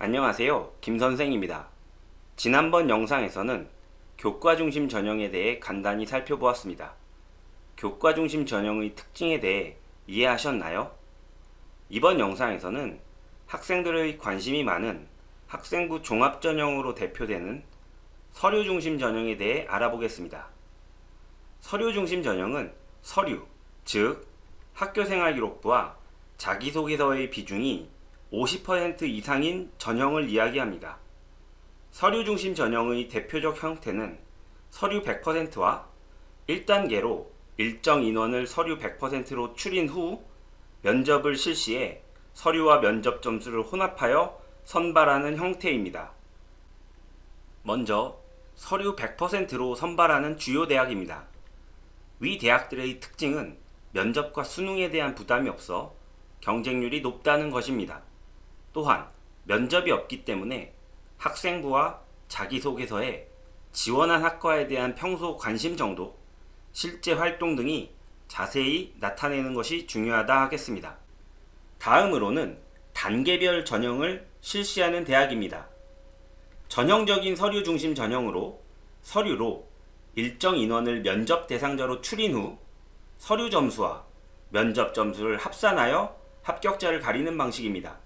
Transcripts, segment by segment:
안녕하세요. 김선생입니다. 지난번 영상에서는 교과 중심 전형에 대해 간단히 살펴보았습니다. 교과 중심 전형의 특징에 대해 이해하셨나요? 이번 영상에서는 학생들의 관심이 많은 학생부 종합 전형으로 대표되는 서류 중심 전형에 대해 알아보겠습니다. 서류 중심 전형은 서류, 즉 학교생활기록부와 자기소개서의 비중이 50% 이상인 전형을 이야기합니다. 서류 중심 전형의 대표적 형태는 서류 100%와 1단계로 일정 인원을 서류 100%로 추린 후 면접을 실시해 서류와 면접 점수를 혼합하여 선발하는 형태입니다. 먼저 서류 100%로 선발하는 주요 대학입니다. 위 대학들의 특징은 면접과 수능에 대한 부담이 없어 경쟁률이 높다는 것입니다. 또한 면접이 없기 때문에 학생부와 자기소개서에 지원한 학과에 대한 평소 관심 정도, 실제 활동 등이 자세히 나타내는 것이 중요하다 하겠습니다. 다음으로는 단계별 전형을 실시하는 대학입니다. 전형적인 서류 중심 전형으로 서류로 일정 인원을 면접 대상자로 추린 후 서류 점수와 면접 점수를 합산하여 합격자를 가리는 방식입니다.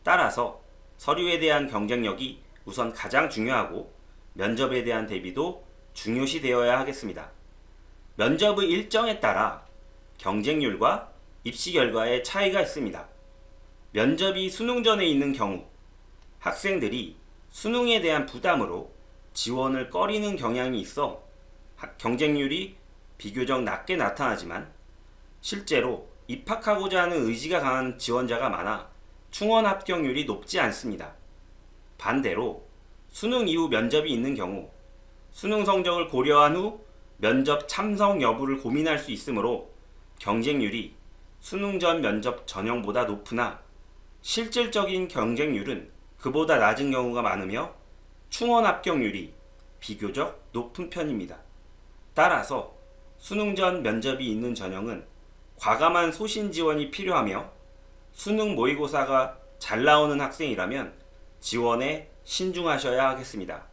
따라서 서류에 대한 경쟁력이 우선 가장 중요하고 면접에 대한 대비도 중요시 되어야 하겠습니다. 면접의 일정에 따라 경쟁률과 입시 결과에 차이가 있습니다. 면접이 수능 전에 있는 경우 학생들이 수능에 대한 부담으로 지원을 꺼리는 경향이 있어 경쟁률이 비교적 낮게 나타나지만 실제로 입학하고자 하는 의지가 강한 지원자가 많아 충원 합격률이 높지 않습니다. 반대로 수능 이후 면접이 있는 경우 수능 성적을 고려한 후 면접 참석 여부를 고민할 수 있으므로 경쟁률이 수능 전 면접 전형보다 높으나 실질적인 경쟁률은 그보다 낮은 경우가 많으며 충원 합격률이 비교적 높은 편입니다. 따라서 수능 전 면접이 있는 전형은 과감한 소신 지원이 필요하며 수능 모의고사가 잘 나오는 학생이라면 지원에 신중하셔야 하겠습니다.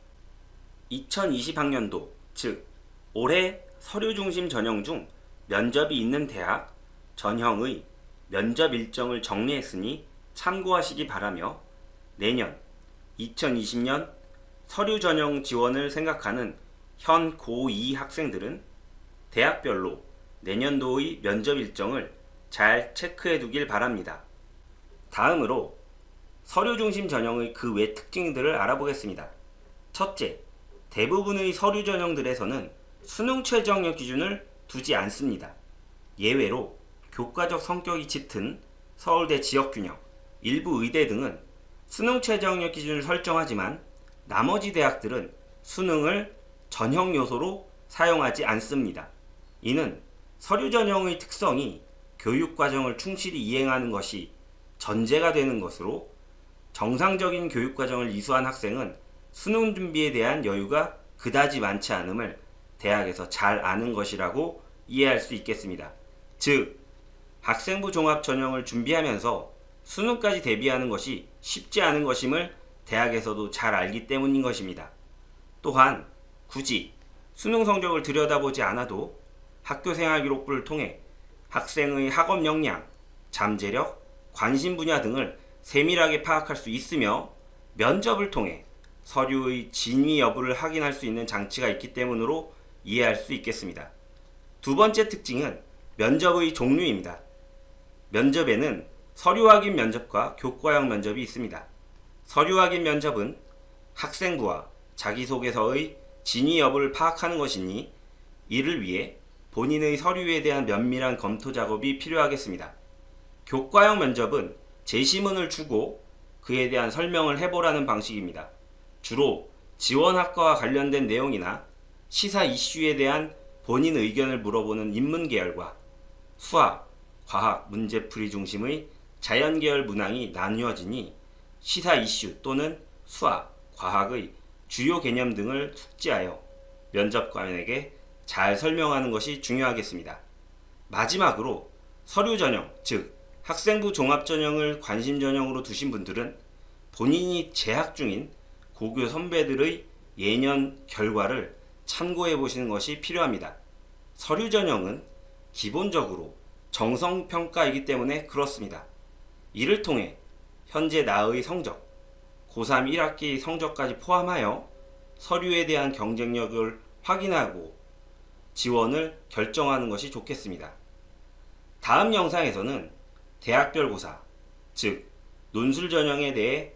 2020학년도, 즉 올해 서류 중심 전형 중 면접이 있는 대학 전형의 면접 일정을 정리했으니 참고하시기 바라며 내년 2020년 서류 전형 지원을 생각하는 현 고2 학생들은 대학별로 내년도의 면접 일정을 잘 체크해 두길 바랍니다. 다음으로 서류 중심 전형의 그 외 특징들을 알아보겠습니다. 첫째, 대부분의 서류 전형들에서는 수능 최저학력 기준을 두지 않습니다. 예외로 교과적 성격이 짙은 서울대 지역균형, 일부 의대 등은 수능 최저학력 기준을 설정하지만 나머지 대학들은 수능을 전형 요소로 사용하지 않습니다. 이는 서류 전형의 특성이 교육과정을 충실히 이행하는 것이 전제가 되는 것으로 정상적인 교육과정을 이수한 학생은 수능 준비에 대한 여유가 그다지 많지 않음을 대학에서 잘 아는 것이라고 이해할 수 있겠습니다. 즉, 학생부 종합 전형을 준비하면서 수능까지 대비하는 것이 쉽지 않은 것임을 대학에서도 잘 알기 때문인 것입니다. 또한 굳이 수능 성적을 들여다보지 않아도 학교생활기록부를 통해 학생의 학업 역량, 잠재력, 관심 분야 등을 세밀하게 파악할 수 있으며 면접을 통해 서류의 진위 여부를 확인할 수 있는 장치가 있기 때문으로 이해할 수 있겠습니다. 두 번째 특징은 면접의 종류입니다. 면접에는 서류 확인 면접과 교과형 면접이 있습니다. 서류 확인 면접은 학생부와 자기소개서의 진위 여부를 파악하는 것이니 이를 위해 본인의 서류에 대한 면밀한 검토 작업이 필요하겠습니다. 교과형 면접은 제시문을 주고 그에 대한 설명을 해보라는 방식입니다. 주로 지원학과와 관련된 내용이나 시사 이슈에 대한 본인 의견을 물어보는 인문계열과 수학, 과학, 문제풀이 중심의 자연계열 문항이 나뉘어지니 시사 이슈 또는 수학, 과학의 주요 개념 등을 숙지하여 면접관에게 잘 설명하는 것이 중요하겠습니다. 마지막으로 서류 전형, 즉 학생부 종합 전형을 관심 전형으로 두신 분들은 본인이 재학 중인 고교 선배들의 예년 결과를 참고해 보시는 것이 필요합니다. 서류 전형은 기본적으로 정성평가이기 때문에 그렇습니다. 이를 통해 현재 나의 성적, 고3 1학기 성적까지 포함하여 서류에 대한 경쟁력을 확인하고 지원을 결정하는 것이 좋겠습니다. 다음 영상에서는 대학별고사, 즉 논술 전형에 대해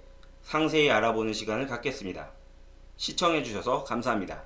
상세히 알아보는 시간을 갖겠습니다. 시청해 주셔서 감사합니다.